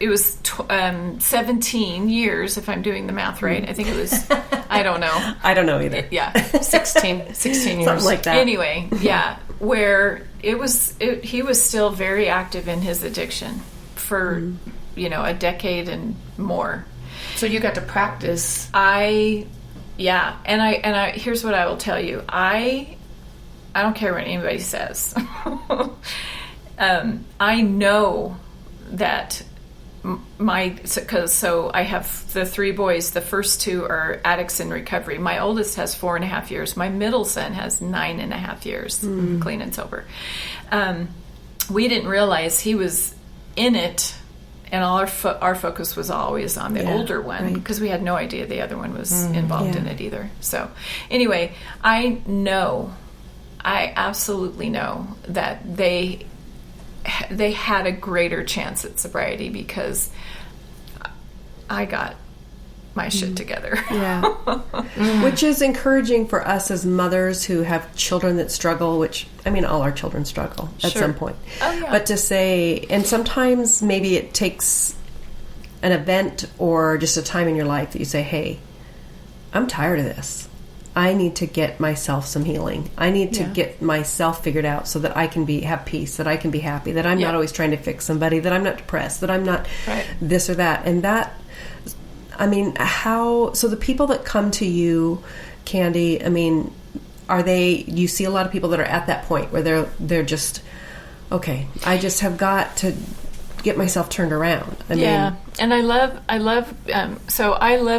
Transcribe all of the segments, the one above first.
17 years, if I'm doing the math right. I think it was, I don't know. I don't know either. Yeah. 16 years. Something like that. Anyway, yeah, where he was still very active in his addiction for, a decade and more. So you got to practice. And I here's what I will tell you. I don't care what anybody says. I know that so I have the 3 boys. The first 2 are addicts in recovery. My oldest has 4.5 years. My middle son has 9.5 years clean and sober. We didn't realize he was in it, and all our focus was always on the older one because we had no idea the other one was involved in it either. So anyway, I absolutely know that they had a greater chance at sobriety because I got my shit together. Yeah. Which is encouraging for us as mothers who have children that struggle, which, I mean, all our children struggle at some point. Oh, yeah. But to say, and sometimes maybe it takes an event or just a time in your life that you say, hey, I'm tired of this. I need to get myself some healing. I need to get myself figured out so that I can have peace, that I can be happy, that I'm not always trying to fix somebody, that I'm not depressed, that I'm not this or that. And that, I mean, so the people that come to you, Kandy, I mean, you see a lot of people that are at that point where they're just, okay, I just have got to get myself turned around. I mean, and I love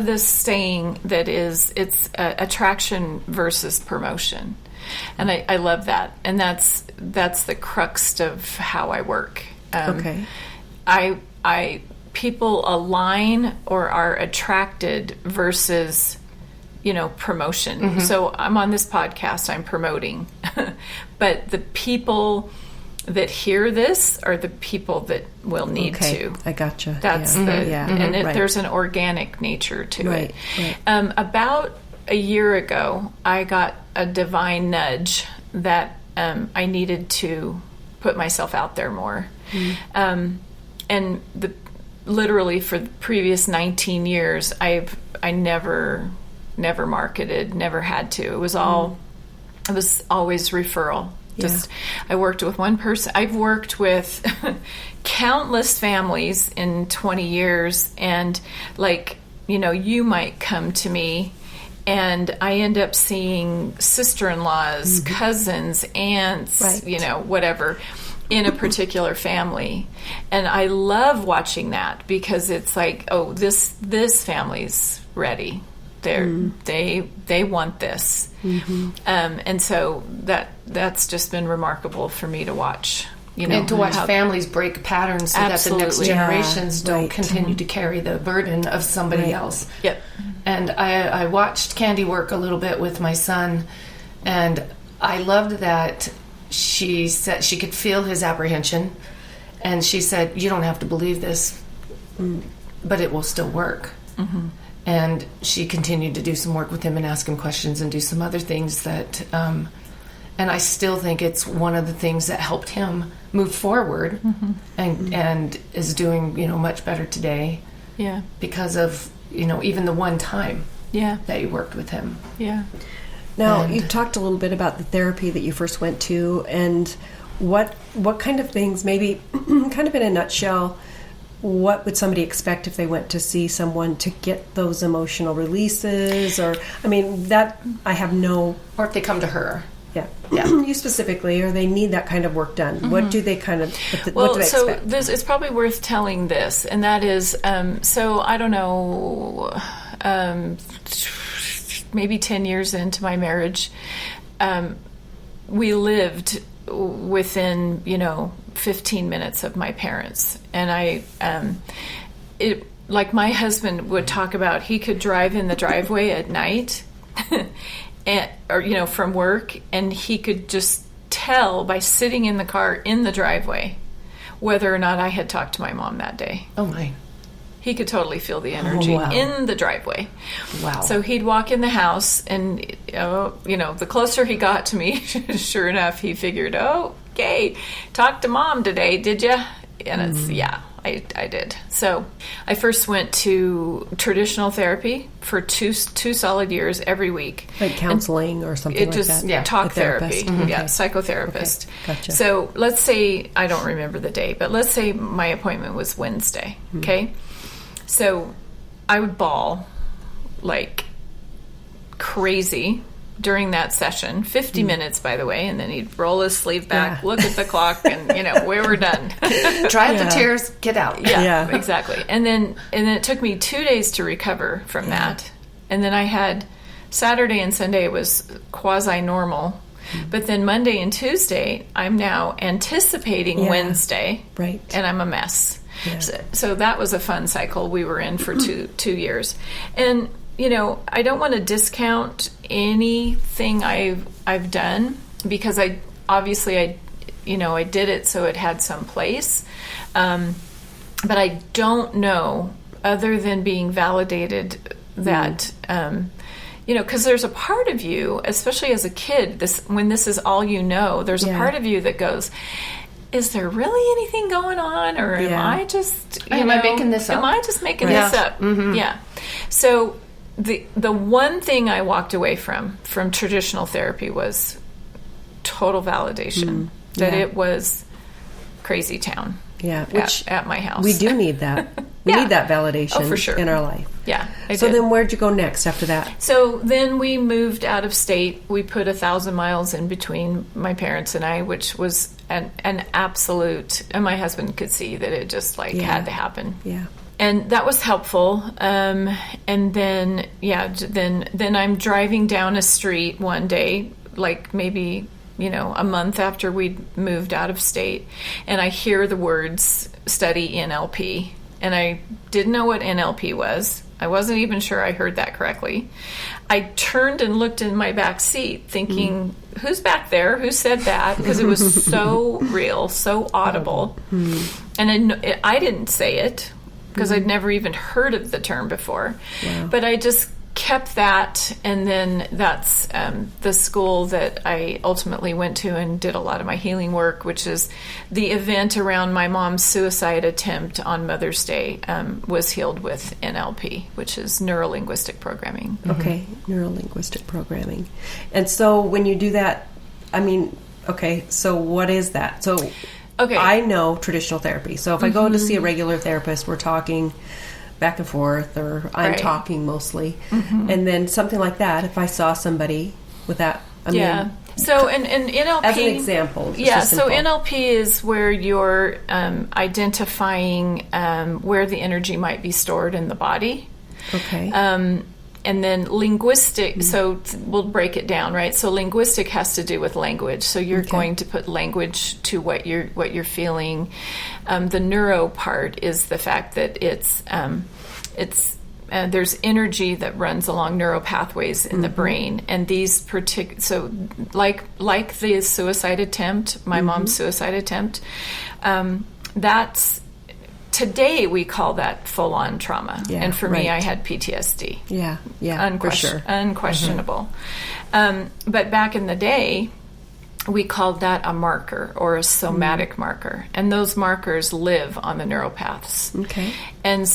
this saying that it's attraction versus promotion, and I love that, and that's the crux of how I work. People align or are attracted versus promotion. So I'm on this podcast, I'm promoting, but the people that hear this are the people that will need to. I gotcha. That's there's an organic nature to it. Right. About a year ago, I got a divine nudge that I needed to put myself out there more. And literally for the previous 19 years, I never marketed, never had to. It was always referral. I worked with one person. I've worked with countless families in 20 years, and you might come to me and I end up seeing sister-in-laws, cousins, aunts, whatever, in a particular family. And I love watching that because it's like, oh, this family's ready. They want this. And so that's just been remarkable for me to watch. And to watch families break patterns so that the next generations don't continue to carry the burden of somebody else. Yep. And I watched Kandy work a little bit with my son, and I loved that she said she could feel his apprehension, and she said, you don't have to believe this, but it will still work. And she continued to do some work with him and ask him questions and do some other things that, and I still think it's one of the things that helped him move forward and is doing, much better today. Yeah. Because of, even the one time that you worked with him. Yeah. Now, you talked a little bit about the therapy that you first went to, and what kind of things, maybe kind of in a nutshell, what would somebody expect if they went to see someone to get those emotional releases? Or, I mean, that I have no... Or if they come to her. Yeah. You specifically, or they need that kind of work done. What do they kind of... what do they expect? It's probably worth telling this, and that is, so I don't know, maybe 10 years into my marriage, we lived within, 15 minutes of my parents. And like my husband would talk about, he could drive in the driveway at night or from work, and he could just tell by sitting in the car in the driveway whether or not I had talked to my mom that day. Oh my. He could totally feel the energy in the driveway. Wow. So he'd walk in the house, and, the closer he got to me, sure enough, he figured, okay, talked to mom today, did you? And it's, I did. So I first went to traditional therapy for two solid years every week. Like counseling or something like that? Yeah, talk therapy. Mm-hmm. Yeah, psychotherapist. Okay. Gotcha. So let's say, I don't remember the day, but let's say my appointment was Wednesday, okay? So I would bawl like crazy during that session, 50 minutes, by the way, and then he'd roll his sleeve back, look at the clock, and, we were done. Dry up the tears, get out. Yeah, exactly. And then it took me 2 days to recover from that. And then I had Saturday and Sunday, it was quasi-normal. But then Monday and Tuesday, I'm now anticipating Wednesday, right? And I'm a mess. Yeah. So that was a fun cycle we were in for two years. And I don't want to discount anything I've done, because I did it so it had some place. But I don't know, other than being validated, that because there's a part of you, especially as a kid, when this is all there's a part of you that goes, is there really anything going on, or am I just am I making this up? Am I just making this up? Mm-hmm. Yeah. So the one thing I walked away from traditional therapy was total validation that it was crazy town. Yeah, which at my house we do need that. We need that validation for sure in our life. Yeah. So then where'd you go next after that? So then we moved out of state. We put 1,000 miles in between my parents and I, which was an absolute, and my husband could see that it just had to happen. Yeah. And that was helpful. And then, then I'm driving down a street one day, like maybe, a month after we'd moved out of state, and I hear the words study NLP. And I didn't know what NLP was. I wasn't even sure I heard that correctly. I turned and looked in my back seat thinking, who's back there? Who said that? Because it was so real, so audible. And I didn't say it, because I'd never even heard of the term before. Wow. But I just kept that, and then that's the school that I ultimately went to and did a lot of my healing work, which is the event around my mom's suicide attempt on Mother's Day, was healed with NLP, which is neuro-linguistic programming. Okay, neuro-linguistic programming. And so when you do that, so what is that? So I know traditional therapy. So if I go to see a regular therapist, we're talking back and forth, or I'm talking mostly. And then something like that, if I saw somebody with that, so and NLP, as an example, so NLP is where you're identifying where the energy might be stored in the body. Okay. And then linguistic, so we'll break it down, right? So linguistic has to do with language. So you're going to put language to what you're feeling. The neuro part is the fact that there's energy that runs along neural pathways in the brain, and these so like the suicide attempt, my mom's suicide attempt, that's. Today we call that full-on trauma, and for me, I had PTSD. For sure, unquestionable. But back in the day, we called that a marker or a somatic marker, and those markers live on the neural paths. Okay, and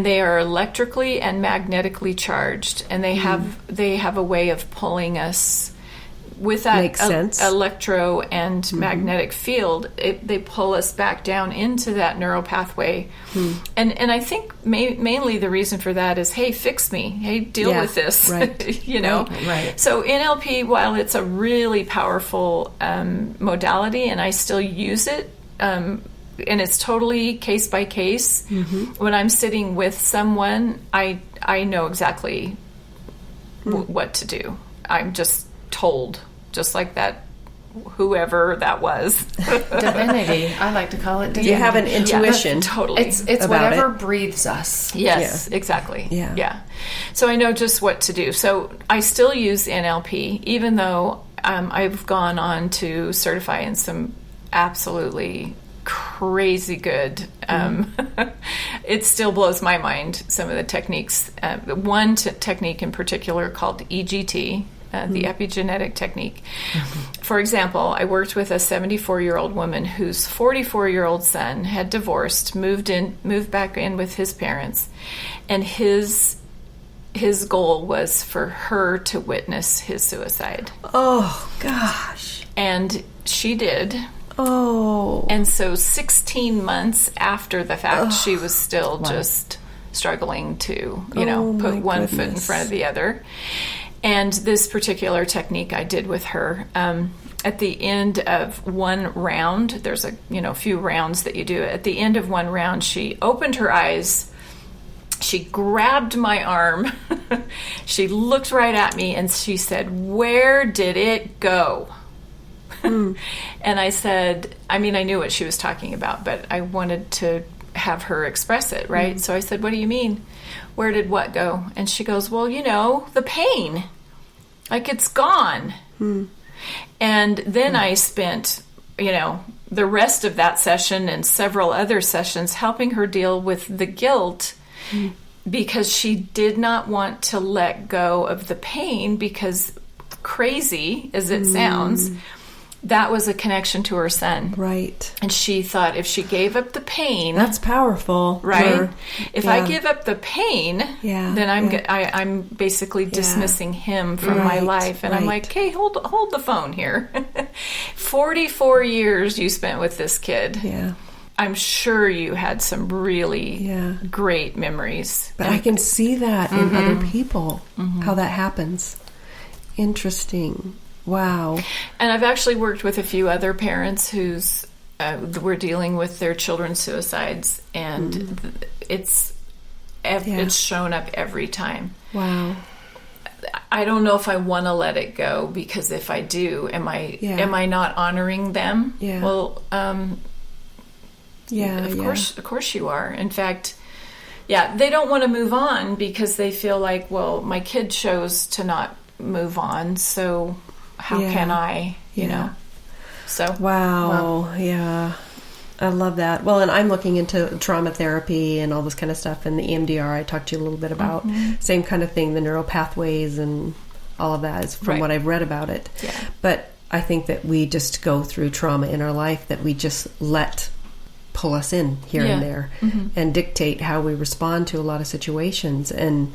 they are electrically and magnetically charged, and they have a way of pulling us. With that electro and magnetic field, they pull us back down into that neural pathway. And I think mainly the reason for that is, hey, fix me. Hey, deal with this. Right. Right. So NLP, while it's a really powerful modality, and I still use it, and it's totally case by case, when I'm sitting with someone, I know exactly what to do. I'm just told, just like that, whoever that was. Divinity. I like to call it divinity. You have an intuition. Totally. It's whatever breathes us. Yes, exactly. Yeah. So I know just what to do. So I still use NLP, even though I've gone on to certify in some absolutely crazy good. It still blows my mind, some of the techniques. One technique in particular called EGT, the epigenetic technique. For example, I worked with a 74-year-old woman whose 44-year-old son had divorced, moved back in with his parents, and his goal was for her to witness his suicide. Oh, gosh. And she did. Oh. And so 16 months after the fact, she was still just struggling to, put one foot in front of the other. And this particular technique I did with her, at the end of one round, there's a few rounds that you do. At the end of one round, she opened her eyes, she grabbed my arm, she looked right at me, and she said, "Where did it go?" And I said, I knew what she was talking about, but I wanted to have her express it, right? So I said, "What do you mean? Where did what go?" And she goes, "Well, the pain. Like, it's gone." And then I spent, the rest of that session and several other sessions helping her deal with the guilt because she did not want to let go of the pain because, crazy as it sounds, that was a connection to her son. Right. And she thought if she gave up the pain... That's powerful. Right? If I give up the pain, then I'm basically dismissing him from my life. And I'm like, "Hey, hold the phone here. 44 years you spent with this kid. Yeah. I'm sure you had some really great memories." But I can see that in other people, how that happens. Interesting. Wow. And I've actually worked with a few other parents who's were dealing with their children's suicides, and it's shown up every time. Wow. I don't know if I want to let it go, because if I do, am I not honoring them? Yeah. Well, of course you are. In fact, they don't want to move on because they feel like, well, my kid chose to not move on, so how can I, So wow. Yeah, I love that. Well, and I'm looking into trauma therapy and all this kind of stuff, and the EMDR I talked to you a little bit about. Same kind of thing, the neural pathways and all of that is from what I've read about it. But I think that we just go through trauma in our life that we just let pull us in here and there and dictate how we respond to a lot of situations. And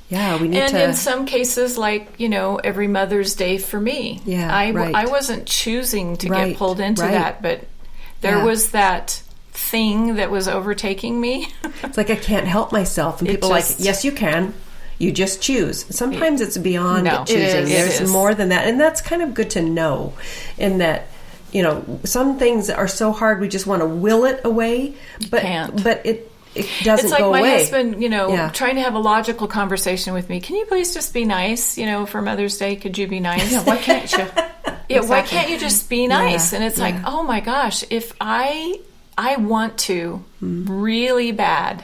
we need to... And in some cases, like, every Mother's Day for me. I wasn't choosing to get pulled into that, but there was that thing that was overtaking me. It's like I can't help myself. And people are like, yes, you can. You just choose. Sometimes it's beyond choosing. There's more than that. And that's kind of good to know, in that, some things are so hard we just want to will it away. But it doesn't go away. It's like my husband, trying to have a logical conversation with me. "Can you please just be nice? For Mother's Day, could you be nice?" Why can't you? Why can't you just be nice? And it's like, oh my gosh, if I want to really bad,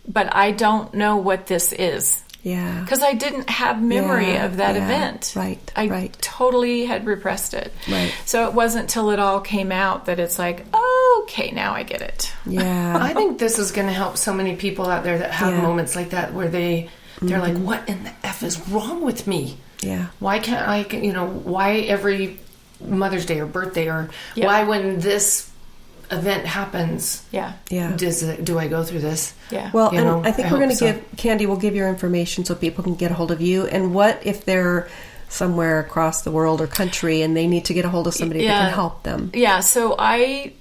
but I don't know what this is. Yeah. Because I didn't have memory of that event. Right. I totally had repressed it. Right. So it wasn't till it all came out that it's like, oh, okay, now I get it. Yeah. I think this is going to help so many people out there that have moments like that where they're like, what in the F is wrong with me? Yeah. Why can't I, why every Mother's Day or birthday or why when this event happens, do I go through this? Well, and I think we're going to give Kandy will give your information so people can get a hold of you. And what if they're somewhere across the world or country and they need to get a hold of somebody that can help them? So I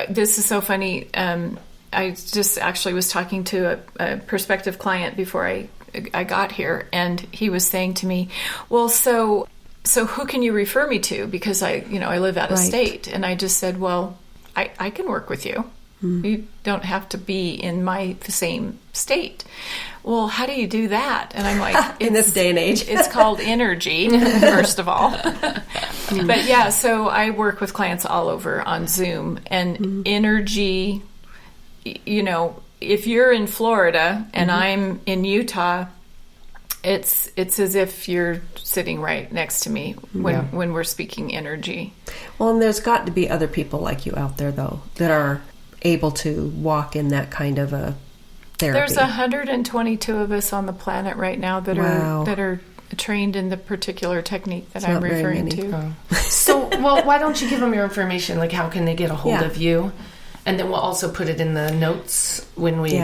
this is so funny. I just actually was talking to a prospective client before I got here, and he was saying to me, well, so who can you refer me to, because I live out of state. And I just said, well, I can work with you. You don't have to be in my same state. Well, how do you do that? And I'm like, in this day and age, it's called energy, first of all. But so I work with clients all over on Zoom, and energy, if you're in Florida and I'm in Utah, it's as if you're sitting right next to me when we're speaking energy. Well, and there's got to be other people like you out there, though, that are able to walk in that kind of a therapy. There's 122 of us on the planet right now that are trained in the particular technique that I'm referring to. Oh. So, well, why don't you give them your information? Like, how can they get a hold of you? And then we'll also put it in the notes when we